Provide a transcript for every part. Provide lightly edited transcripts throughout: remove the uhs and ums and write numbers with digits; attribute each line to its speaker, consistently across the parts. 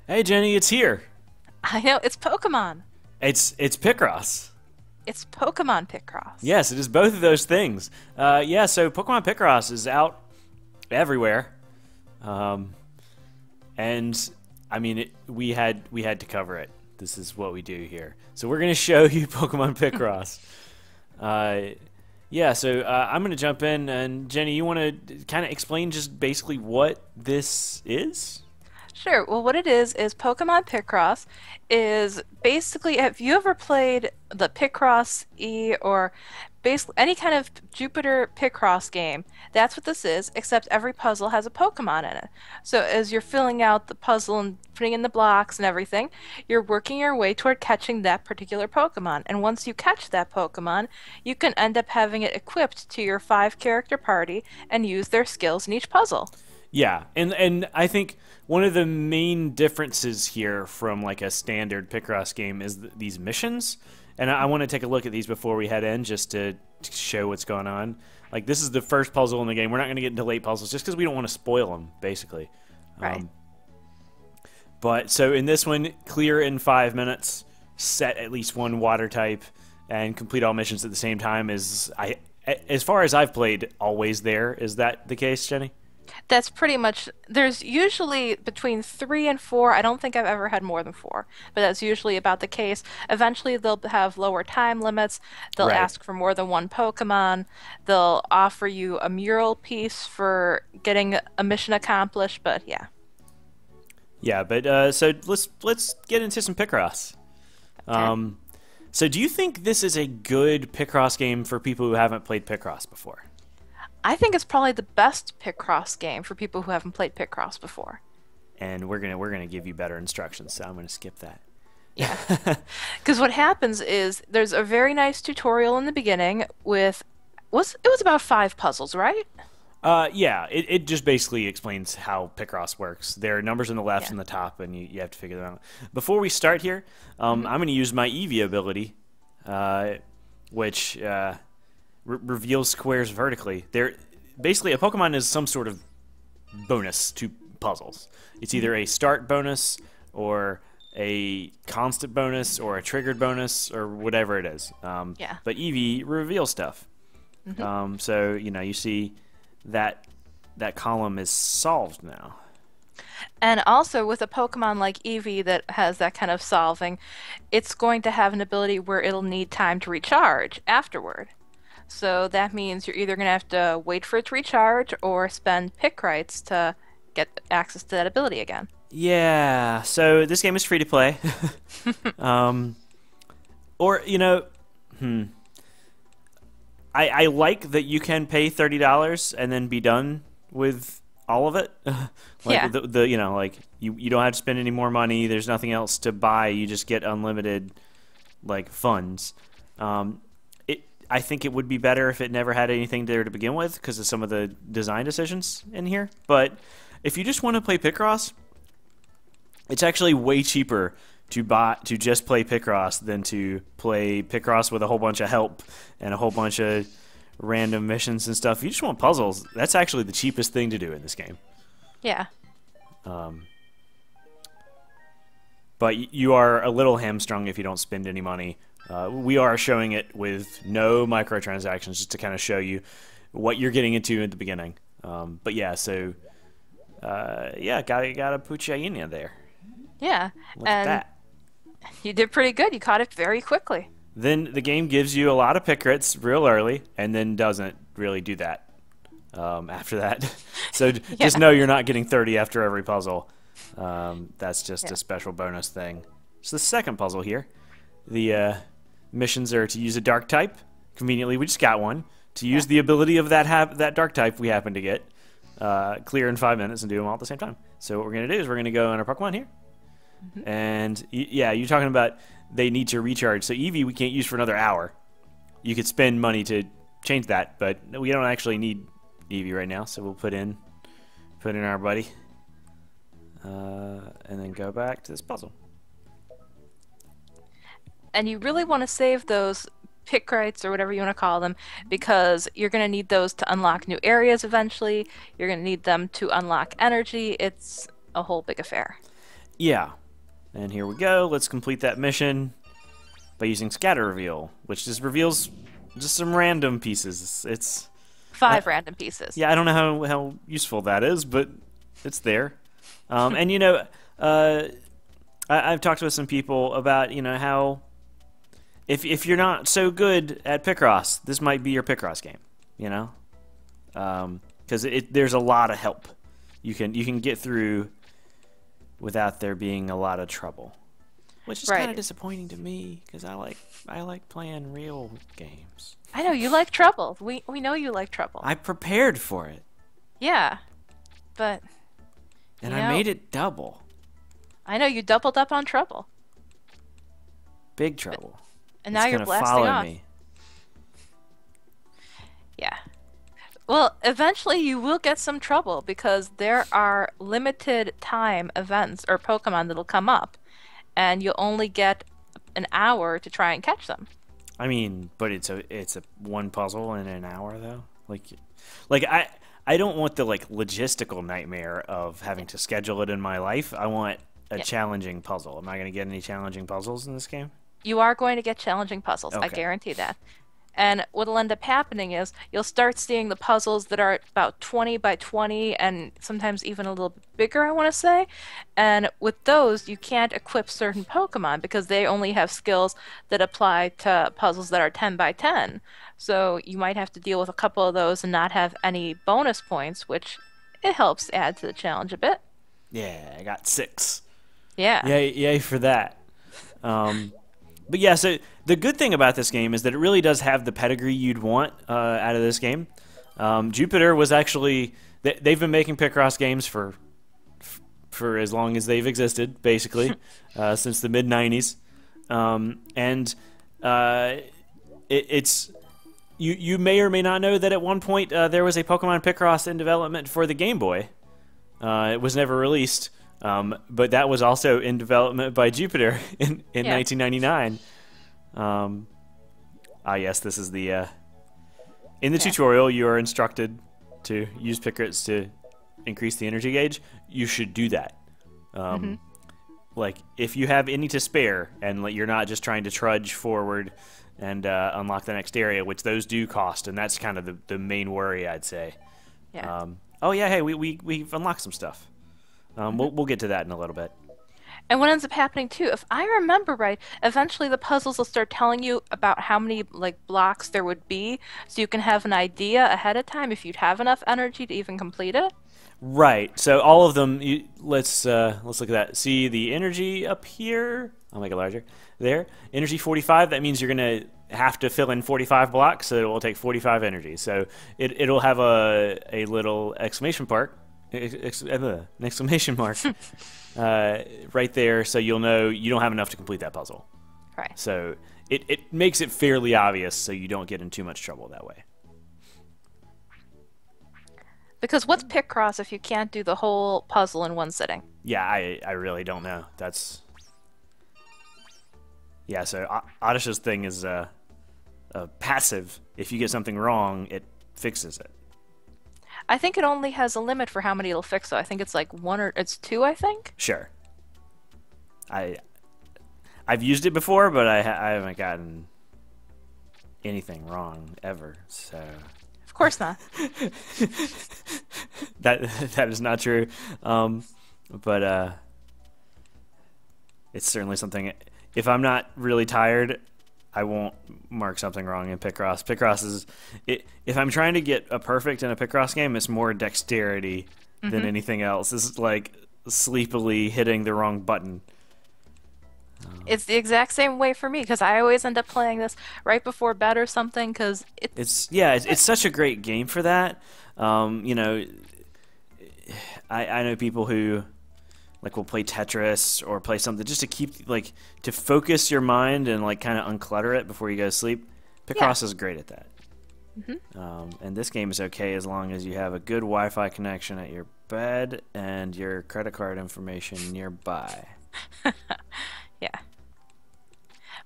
Speaker 1: Hey Jenny, it's here.
Speaker 2: I know, it's Pokemon.
Speaker 1: It's Picross.
Speaker 2: It's Pokemon Picross.
Speaker 1: Yes, it is both of those things. Yeah, so Pokemon Picross is out everywhere, um, and I mean we had to cover it. This is what we do here. So we're gonna show you Pokemon Picross. Uh, yeah, so I'm gonna jump in, and Jenny, you want to kind of explain just basically what this is?
Speaker 2: Sure. Well, what it is Pokemon Picross is basically, have you ever played the Picross E or basically any kind of Jupiter Picross game? That's what this is, except every puzzle has a Pokemon in it. So as you're filling out the puzzle and putting in the blocks and everything, you're working your way toward catching that particular Pokemon. And once you catch that Pokemon, you can end up having it equipped to your five character party and use their skills in each puzzle.
Speaker 1: Yeah, and I think one of the main differences here from like a standard Picross game is these missions. And I want to take a look at these before we head in just to show what's going on. Like this is the first puzzle in the game. We're not going to get into late puzzles just because we don't want to spoil them, basically.
Speaker 2: Right.
Speaker 1: But so in this one, clear in 5 minutes, set at least one water type, and complete all missions at the same time is as far as I've played, always there. Is that the case, Jenny?
Speaker 2: That's pretty much, there's usually between three and four. I don't think I've ever had more than four, but that's usually about the case. Eventually, they'll have lower time limits. They'll
Speaker 1: Right.
Speaker 2: ask for more than one Pokemon. They'll offer you a mural piece for getting a mission accomplished, but yeah.
Speaker 1: Yeah, but so let's get into some Picross.
Speaker 2: Okay.
Speaker 1: Um, so do you think this is a good Picross game for people who haven't played Picross before?
Speaker 2: I think it's probably the best Picross game for people who haven't played Picross before.
Speaker 1: And we're gonna give you better instructions, so I'm gonna skip that.
Speaker 2: Yeah. Because what happens is there's a very nice tutorial in the beginning with it was about five puzzles, right?
Speaker 1: Yeah, it just basically explains how Picross works. There are numbers on the left
Speaker 2: Yeah.
Speaker 1: and the top, and you have to figure them out. Before we start here, I'm going to use my Eevee ability, which reveals squares vertically. Basically, a Pokemon is some sort of bonus to puzzles. It's either a start bonus, or a constant bonus, or a triggered bonus, or whatever it is.
Speaker 2: Yeah.
Speaker 1: But Eevee reveals stuff. So, you see that column is solved now.
Speaker 2: And also with a Pokemon like Eevee that has that kind of solving, it's going to have an ability where it'll need time to recharge afterward. So that means you're either going to have to wait for it to recharge or spend pick rights to get access to that ability again.
Speaker 1: Yeah, so this game is free to play. um, or, I like that you can pay $30 and then be done with all of it. Like
Speaker 2: Yeah.
Speaker 1: like you don't have to spend any more money. There's nothing else to buy. You just get unlimited like funds. I think it would be better if it never had anything there to begin with because of some of the design decisions in here. But if you just want to play Picross, it's actually way cheaper to just play Picross than to play Picross with a whole bunch of help and a whole bunch of random missions and stuff. If you just want puzzles, that's actually the cheapest thing to do in this game.
Speaker 2: Yeah.
Speaker 1: But you are a little hamstrung if you don't spend any money. We are showing it with no microtransactions just to kind of show you what you're getting into at the beginning. But yeah, so yeah, got a Puchayina there.
Speaker 2: Yeah.
Speaker 1: Look at
Speaker 2: And
Speaker 1: that.
Speaker 2: you did pretty good. You caught it very quickly.
Speaker 1: Then the game gives you a lot of pick crits real early, and then doesn't really do that after that. So just
Speaker 2: Yeah.
Speaker 1: know you're not getting 30 after every puzzle. That's just
Speaker 2: Yeah.
Speaker 1: a special bonus thing. So the second puzzle here, the missions are to use a dark type. Conveniently, we just got one. To use the ability of that dark type we happen to get, clear in 5 minutes and do them all at the same time. So what we're going to do is we're going to go on our Pokemon here. And yeah, you're talking about they need to recharge. So Eevee we can't use for another hour. You could spend money to change that, but we don't actually need Eevee right now. So we'll put in our buddy, and then go back to this puzzle.
Speaker 2: And you really want to save those pick rights or whatever you want to call them because you're going to need those to unlock new areas eventually. You're going to need them to unlock energy. It's a whole big affair.
Speaker 1: Yeah. And here we go. Let's complete that mission by using Scatter Reveal, which just reveals just some random pieces. It's
Speaker 2: 5 random pieces.
Speaker 1: yeah, I don't know how useful that is, but it's there. And I've talked with some people about how if you're not so good at Picross, this might be your Picross game. Because there's a lot of help you can get through without there being a lot of trouble, which is kind of disappointing to me because I like playing real games.
Speaker 2: I know you like trouble. We know you like trouble.
Speaker 1: I prepared for it.
Speaker 2: Yeah, but
Speaker 1: and I made it double.
Speaker 2: I know you doubled up on trouble.
Speaker 1: Big trouble.
Speaker 2: And now you're blasting
Speaker 1: follow
Speaker 2: off.
Speaker 1: Me.
Speaker 2: Yeah. Well, eventually you will get some trouble because there are limited time events or Pokemon that'll come up, and you'll only get an hour to try and catch them.
Speaker 1: I mean, but it's a one puzzle in an hour though. Like I don't want the logistical nightmare of having to schedule it in my life. I want a challenging puzzle. Am I going to get any challenging puzzles in this game?
Speaker 2: You are going to get challenging puzzles. Okay. I guarantee that. And what'll end up happening is you'll start seeing the puzzles that are about 20 by 20 and sometimes even a little bit bigger, I want to say. And with those, you can't equip certain Pokemon because they only have skills that apply to puzzles that are 10 by 10. So you might have to deal with a couple of those and not have any bonus points, which it helps add to the challenge a bit.
Speaker 1: Yeah, I got 6.
Speaker 2: Yeah.
Speaker 1: Yay for that. But yeah, so the good thing about this game is that it really does have the pedigree you'd want out of this game. Jupiter was actually they've been making Picross games for as long as they've existed, basically, since the mid '90s, and it's you may or may not know that at one point there was a Pokemon Picross in development for the Game Boy. It was never released. But that was also in development by Jupiter in 1999. Yes, this is the... in the tutorial, you are instructed to use Picross to increase the energy gauge. You should do that. Like, if you have any to spare, and you're not just trying to trudge forward and unlock the next area, which those do cost, and that's kind of the main worry, I'd say.
Speaker 2: Yeah.
Speaker 1: Oh, yeah, hey, we've unlocked some stuff. We'll get to that in a little bit.
Speaker 2: And what ends up happening too, if I remember right, eventually the puzzles will start telling you about how many blocks there would be, so you can have an idea ahead of time if you'd have enough energy to even complete it.
Speaker 1: Right. So all of them. Let's look at that. See the energy up here. I'll make it larger. There, energy 45. That means you're gonna have to fill in 45 blocks, so it will take 45 energy. So it'll have a little exclamation mark. An exclamation mark right there, so you'll know you don't have enough to complete that puzzle.
Speaker 2: Right.
Speaker 1: So it makes it fairly obvious, so you don't get in too much trouble that way.
Speaker 2: Because what's Picross if you can't do the whole puzzle in one sitting?
Speaker 1: Yeah, I really don't know. That's so Odisha's thing is passive. If you get something wrong, it fixes it.
Speaker 2: I think it only has a limit for how many it'll fix, though. I think it's 1 or it's 2, I think.
Speaker 1: Sure. I've used it before, but I haven't gotten anything wrong ever. So.
Speaker 2: Of course not.
Speaker 1: that is not true. But it's certainly something. If I'm not really tired, I won't mark something wrong in Picross. Picross is... if I'm trying to get a perfect in a Picross game, it's more dexterity than anything else. It's sleepily hitting the wrong button.
Speaker 2: It's the exact same way for me, because I always end up playing this right before bed or something, because
Speaker 1: it's such a great game for that. I know people who... will play Tetris or play something just to keep to focus your mind and kind of unclutter it before you go to sleep. Picross is great at that. And this game is okay as long as you have a good Wi-Fi connection at your bed and your credit card information nearby.
Speaker 2: Yeah.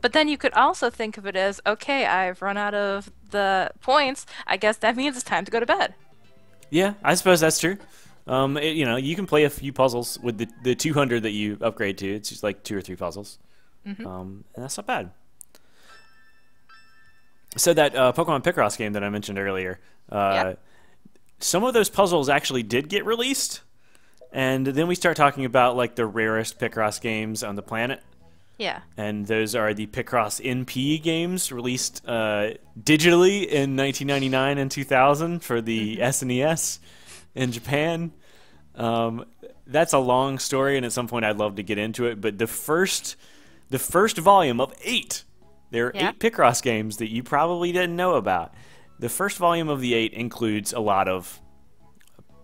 Speaker 2: But then you could also think of it as, okay, I've run out of the points. I guess that means it's time to go to bed.
Speaker 1: Yeah, I suppose that's true. You know, you can play a few puzzles with the 200 that you upgrade to. It's just like 2 or 3 puzzles.
Speaker 2: Hmm.
Speaker 1: And that's not bad. So that Pokemon Picross game that I mentioned earlier,
Speaker 2: Yeah.
Speaker 1: some of those puzzles actually did get released, and then we start talking about like the rarest Picross games on the planet,
Speaker 2: Yeah.
Speaker 1: and those are the Picross NP games released digitally in 1999 and 2000 for the
Speaker 2: Hmm.
Speaker 1: SNES in Japan. Um, that's a long story, and at some point I'd love to get into it. But the first volume of 8. There are
Speaker 2: Yeah.
Speaker 1: 8 Picross games that you probably didn't know about. The first volume of the 8 includes a lot of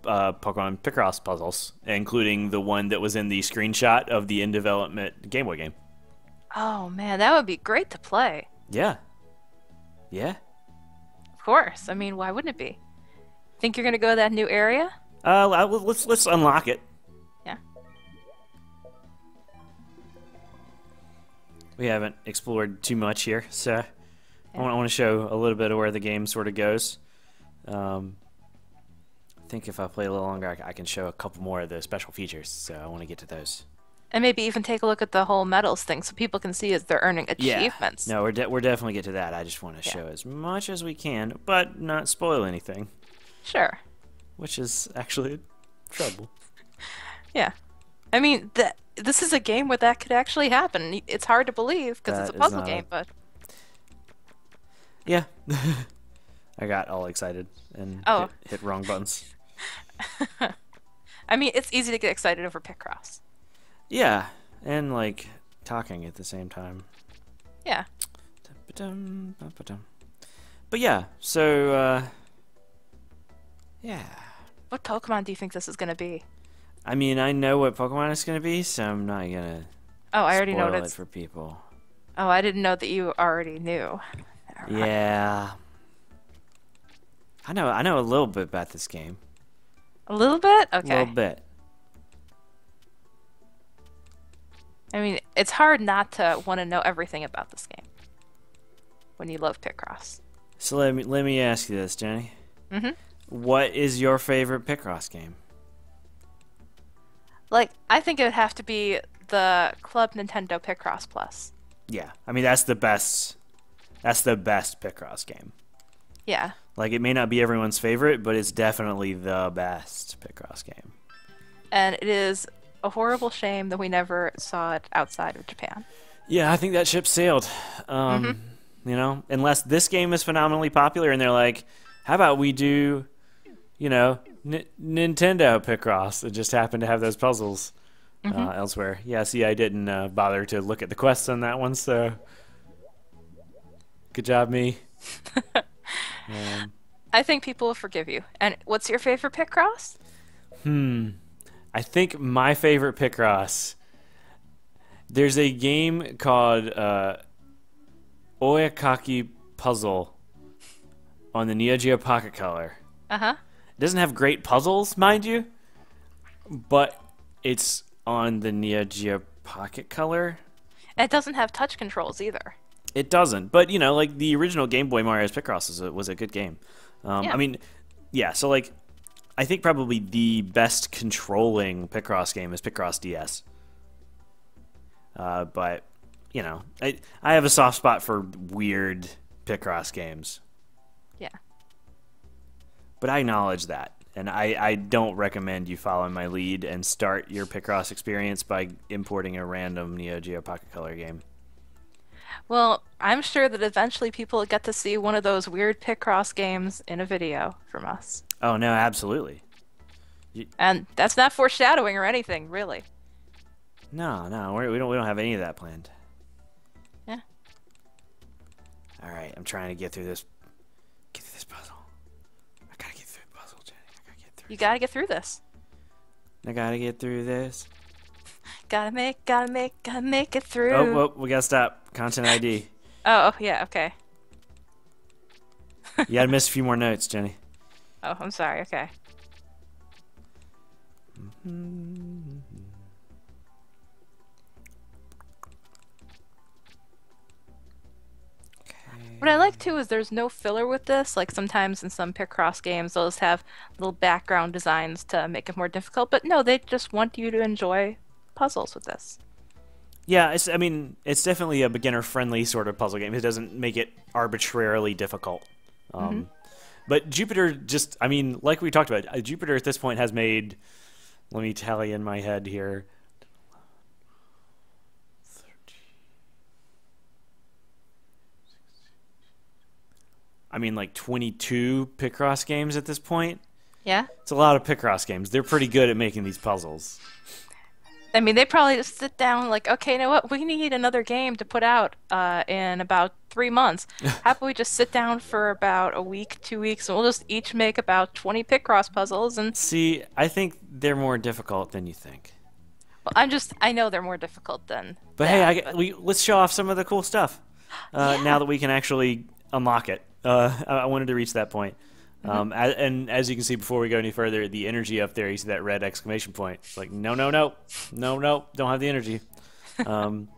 Speaker 1: Pokemon Picross puzzles, including the one that was in the screenshot of the in development Game Boy game.
Speaker 2: Oh man, that would be great to play.
Speaker 1: Yeah, yeah.
Speaker 2: Of course. I mean, why wouldn't it be? Think you're gonna go to that new area?
Speaker 1: Let's unlock it.
Speaker 2: Yeah.
Speaker 1: We haven't explored too much here, so
Speaker 2: Yeah.
Speaker 1: I want to show a little bit of where the game sort of goes. I think if I play a little longer, I can show a couple more of the special features. So I want to get to those.
Speaker 2: And maybe even take a look at the whole medals thing so people can see as they're earning
Speaker 1: Yeah,
Speaker 2: achievements.
Speaker 1: no, we're definitely get to that. I just want to
Speaker 2: Yeah.
Speaker 1: show as much as we can, but not spoil anything,
Speaker 2: Sure.
Speaker 1: which is actually trouble.
Speaker 2: Yeah. I mean, this is a game where that could actually happen. It's hard to believe because it's a
Speaker 1: That is
Speaker 2: puzzle
Speaker 1: not a
Speaker 2: game, but
Speaker 1: yeah. I got all excited and
Speaker 2: oh,
Speaker 1: hit wrong buttons.
Speaker 2: I mean, it's easy to get excited over Picross.
Speaker 1: Yeah, and like talking at the same time.
Speaker 2: Yeah.
Speaker 1: But yeah, so yeah.
Speaker 2: What Pokemon do you think this is going to be?
Speaker 1: I mean, I know what Pokemon it's gonna be, so I'm not gonna
Speaker 2: Oh, I already know
Speaker 1: spoil
Speaker 2: what
Speaker 1: it
Speaker 2: it's.
Speaker 1: for people.
Speaker 2: Oh, I didn't know that you already knew. Alright.
Speaker 1: Yeah, I know a little bit about this game.
Speaker 2: A little bit?
Speaker 1: A little
Speaker 2: Okay.
Speaker 1: bit.
Speaker 2: I mean, it's hard not to want to know everything about this game when you love Picross.
Speaker 1: So let me ask you this, Jenny.
Speaker 2: Mm-hmm.
Speaker 1: What is your favorite Picross game?
Speaker 2: Like, I think it would have to be the Club Nintendo Picross Plus.
Speaker 1: Yeah, I mean that's the best. That's the best Picross game.
Speaker 2: Yeah.
Speaker 1: Like it may not be everyone's favorite, but it's definitely the best Picross game.
Speaker 2: And it is a horrible shame that we never saw it outside of Japan.
Speaker 1: Yeah, I think that ship sailed.
Speaker 2: Mm-hmm.
Speaker 1: You know, unless this game is phenomenally popular and they're like, how about we do, you know, Nintendo Picross that just happened to have those puzzles elsewhere. Yeah, see, I didn't bother to look at the quests on that one, so good job, me.
Speaker 2: I think people will forgive you. And what's your favorite Picross?
Speaker 1: I think my favorite Picross. There's a game called Oyakaki Puzzle on the Neo Geo Pocket Color.
Speaker 2: Uh-huh.
Speaker 1: It doesn't have great puzzles, mind you, but it's on the Neo Geo Pocket Color.
Speaker 2: And it doesn't have touch controls either.
Speaker 1: It doesn't, but you know, like the original Game Boy Mario's Picross was a good game.
Speaker 2: Yeah.
Speaker 1: I mean, yeah. So like, I think probably the best controlling Picross game is Picross DS. But you know, I have a soft spot for weird Picross games.
Speaker 2: Yeah.
Speaker 1: But I acknowledge that. And I don't recommend you follow my lead and start your Picross experience by importing a random Neo Geo Pocket Color game.
Speaker 2: Well, I'm sure that eventually people will get to see one of those weird Picross games in a video from us.
Speaker 1: Oh, no, absolutely.
Speaker 2: And that's not foreshadowing or anything, really.
Speaker 1: No, we don't have any of that planned.
Speaker 2: Yeah.
Speaker 1: All right, I'm trying to get through this puzzle. I gotta get through the puzzle, Jenny. I gotta get through.
Speaker 2: You gotta get through this.
Speaker 1: I gotta get through this.
Speaker 2: Gotta make it through.
Speaker 1: Oh, we gotta stop. Content ID.
Speaker 2: Oh, yeah, okay.
Speaker 1: You gotta miss a few more notes, Jenny.
Speaker 2: Oh, I'm sorry, okay. What What I like too is there's no filler with this. Like sometimes in some Picross games, they'll just have little background designs to make it more difficult. But no, they just want you to enjoy puzzles with this.
Speaker 1: Yeah, I mean, it's definitely a beginner-friendly sort of puzzle game. It doesn't make it arbitrarily difficult.
Speaker 2: Hmm.
Speaker 1: But Jupiter just, I mean, like we talked about, Jupiter at this point has made, let me tally in my head here, I mean, like 22 Picross games at this point.
Speaker 2: Yeah.
Speaker 1: It's a lot of Picross games. They're pretty good at making these puzzles.
Speaker 2: I mean, they probably just sit down like, okay, you know what? We need another game to put out in about 3 months. How about we just sit down for about a week, 2 weeks, and we'll just each make about 20 Picross puzzles. And
Speaker 1: See, I think they're more difficult than you think.
Speaker 2: well, I know they're more difficult than
Speaker 1: But
Speaker 2: that.
Speaker 1: hey, let's show off some of the cool stuff now
Speaker 2: Yeah.
Speaker 1: that we can actually unlock it. I wanted to reach that point. And as you can see, before we go any further, the energy up there, you see that red exclamation point. It's like, no, no, no, no, no, don't have the energy. Um,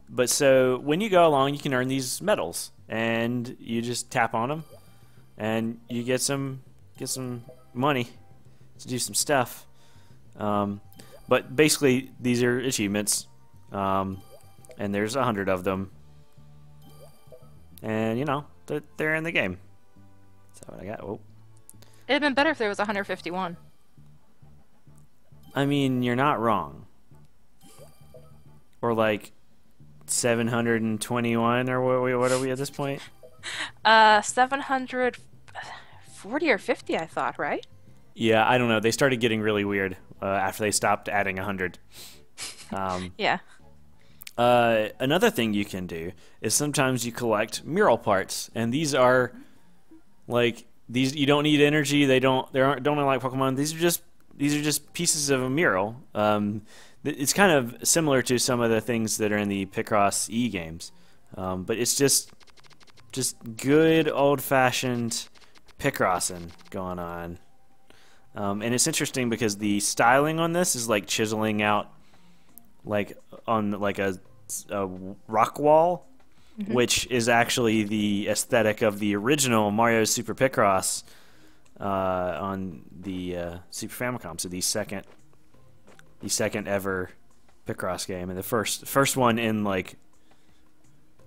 Speaker 1: but so when you go along, you can earn these medals, and you just tap on them, and you get some money to do some stuff. But basically, these are achievements, and there's 100 of them, and you know they're in the game. Is that what I got? Oh.
Speaker 2: It'd been better if there was 151.
Speaker 1: I mean, you're not wrong. Or like 721, or what are we at this point?
Speaker 2: 740 or 50, I thought, right?
Speaker 1: Yeah, I don't know. They started getting really weird after they stopped adding 100. Um,
Speaker 2: Yeah.
Speaker 1: Another thing you can do is sometimes you collect mural parts, and these are like these. You don't need energy. Don't like Pokemon. These are just pieces of a mural. It's kind of similar to some of the things that are in the Picross E games, but it's just good old-fashioned Picrossing going on. And it's interesting because the styling on this is like chiseling out like on like a rock wall, which is actually the aesthetic of the original Mario Super Picross on the Super Famicom. So the second ever Picross game, and the first one in like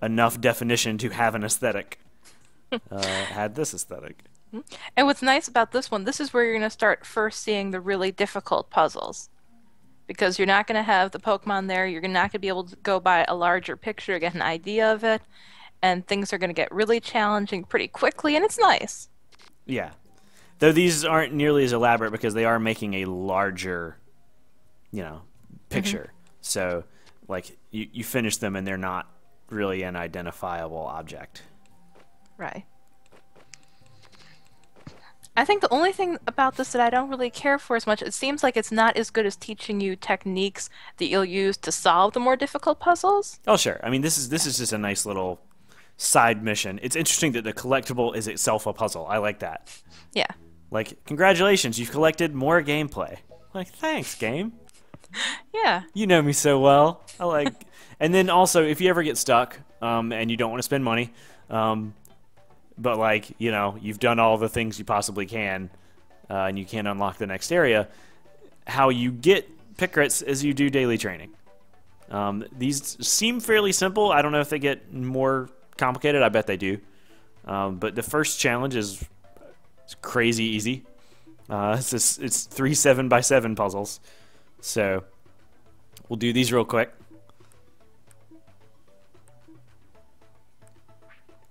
Speaker 1: enough definition to have an aesthetic had this aesthetic.
Speaker 2: And what's nice about this one, this is where you're going to start first seeing the really difficult puzzles. Because you're not going to have the Pokemon there, you're not going to be able to go by a larger picture, get an idea of it, and things are going to get really challenging pretty quickly, and it's nice.
Speaker 1: Yeah. Though these aren't nearly as elaborate because they are making a larger, picture. So, like, you finish them and they're not really an identifiable object.
Speaker 2: Right. I think the only thing about this that I don't really care for as much, it seems like it's not as good as teaching you techniques that you'll use to solve the more difficult puzzles.
Speaker 1: Oh, sure. I mean, this is just a nice little side mission. It's interesting that the collectible is itself a puzzle. I like that.
Speaker 2: Yeah.
Speaker 1: Like, congratulations, you've collected more gameplay. Like, thanks, game.
Speaker 2: Yeah.
Speaker 1: You know me so well. I like. And then also, if you ever get stuck and you don't want to spend money, but like you've done all the things you possibly can, and you can't unlock the next area, how you get Picross is you do daily training. These seem fairly simple. I don't know if they get more complicated. I bet they do. But the first challenge is crazy easy. It's 3 7x7 puzzles. So we'll do these real quick.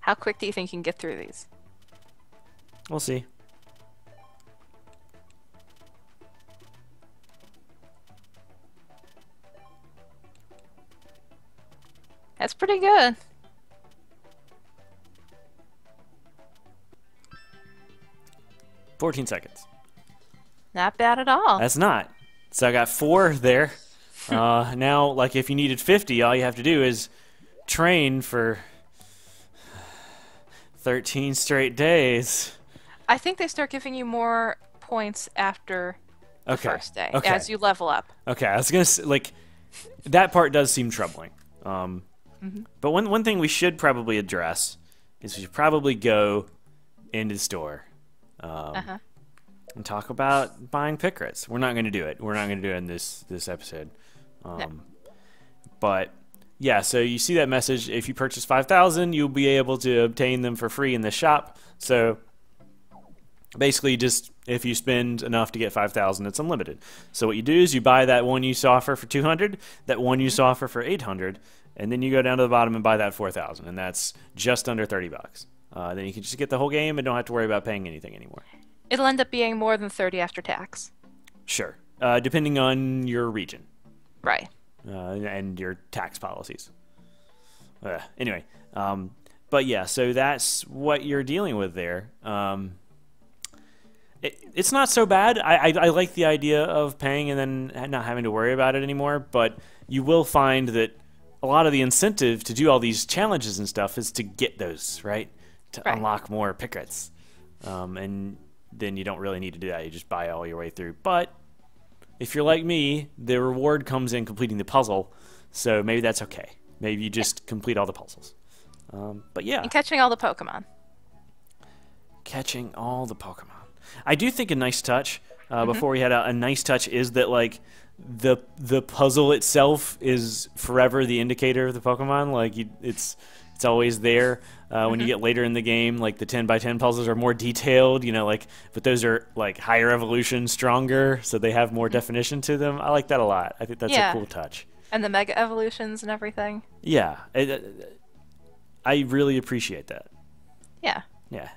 Speaker 2: How quick do you think you can get through these?
Speaker 1: We'll see.
Speaker 2: That's pretty good.
Speaker 1: $14 seconds.
Speaker 2: Not bad at all.
Speaker 1: That's not. So I got 4 there. Now, like if you needed 50, all you have to do is train for 13 straight days.
Speaker 2: I think they start giving you more points after the first day,
Speaker 1: Okay.
Speaker 2: as you level up.
Speaker 1: Okay, I was gonna say, like, that part does seem troubling. But one thing we should probably address is we should probably go into the store
Speaker 2: Uh-huh.
Speaker 1: and talk about buying Picross. We're not going to do it. We're not going to do it in this episode.
Speaker 2: No.
Speaker 1: But yeah, so you see that message. If you purchase 5,000, you'll be able to obtain them for free in the shop. So basically, just if you spend enough to get 5,000, it's unlimited. So what you do is you buy that one use offer for 200, that one use offer for 800, and then you go down to the bottom and buy that 4,000, and that's just under $30. Then you can just get the whole game and don't have to worry about paying anything anymore.
Speaker 2: It'll end up being more than 30 after tax.
Speaker 1: Sure, depending on your region.
Speaker 2: Right.
Speaker 1: And your tax policies. Anyway, but yeah, so that's what you're dealing with there. It's not so bad. I like the idea of paying and then not having to worry about it anymore, but you will find that a lot of the incentive to do all these challenges and stuff is to get those, right? To unlock more Picross. And then you don't really need to do that. You just buy all your way through. But if you're like me, the reward comes in completing the puzzle, so maybe that's okay. Maybe you just complete all the puzzles. But yeah.
Speaker 2: And catching all the Pokemon.
Speaker 1: Catching all the Pokemon. I do think a nice touch, before we head out, a nice touch is that, like, the puzzle itself is forever the indicator of the Pokemon. Like, it's always there. When you get later in the game, like, the 10x10 puzzles are more detailed, but those are, like, higher evolution, stronger, so they have more definition to them. I like that a lot. I think that's a cool touch.
Speaker 2: And the Mega Evolutions and everything.
Speaker 1: Yeah. I really appreciate that.
Speaker 2: Yeah.
Speaker 1: Yeah.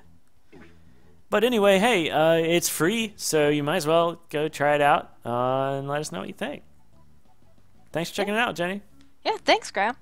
Speaker 1: But anyway, hey, it's free, so you might as well go try it out and let us know what you think. Thanks for checking it out, Jenny.
Speaker 2: Yeah, thanks, Graham.